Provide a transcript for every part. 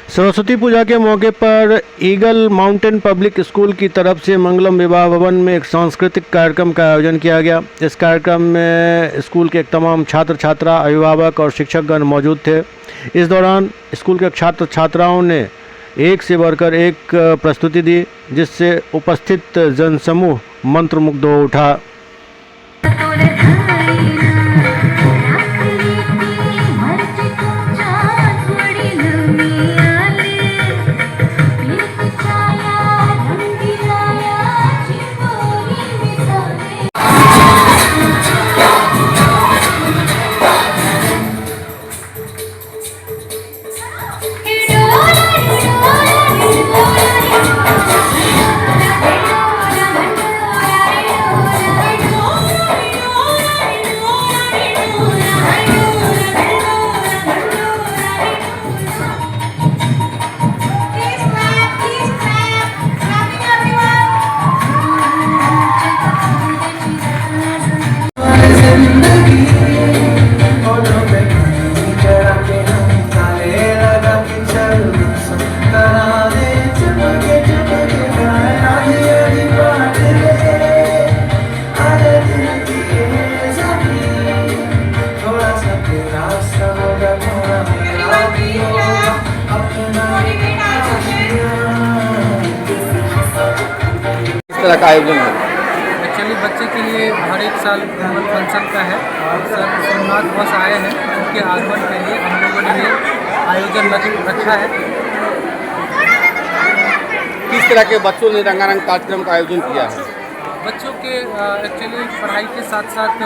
सरस्वती पूजा के मौके पर ईगल माउंटेन पब्लिक स्कूल की तरफ से मंगलम विवाह भवन में एक सांस्कृतिक कार्यक्रम का आयोजन किया गया। इस कार्यक्रम में स्कूल के तमाम छात्र छात्रा, अभिभावक और शिक्षकगण मौजूद थे। इस दौरान स्कूल के छात्र छात्राओं ने एक से बढ़कर एक प्रस्तुति दी, जिससे उपस्थित जनसमूह मंत्रमुग्ध हो उठा। तरह का आयोजन है? एक्चुअली बच्चे के लिए हर एक साल एनुअल फंक्शन का है और सर सोमनाथ बस आए हैं, उनके आगमन के लिए हम लोगों ने ये आयोजन रखा है। किस तरह के बच्चों ने रंगारंग कार्यक्रम का आयोजन किया है? बच्चों के एक्चुअली पढ़ाई के साथ साथ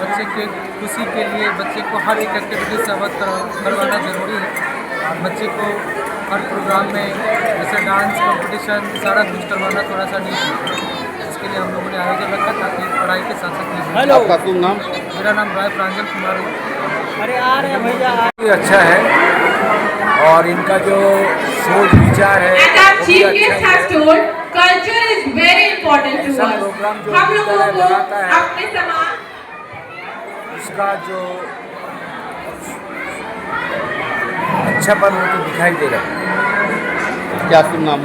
बच्चे के खुशी के लिए बच्चे को हर एक एक्टिविटी से अवगत करवाना ज़रूरी है। बच्चे को हर प्रोग्राम में जैसे डांस कंपटीशन सारा कुछ करवाना थोड़ा सा नहीं है, इसके लिए हम लोगों ने आयोजन रखा ताकि पढ़ाई के साथ साथ। आपका शुभ नाम? मेरा नाम राय प्रांजल कुमार है। अरे आ रहे हैं भैया। अच्छा है और इनका जो सोच विचार है culture is very important to us. हम लोगों को अपने समाज इसका जो अच्छापन होकर दिखाई दे रहा है। क्या शुभ नाम?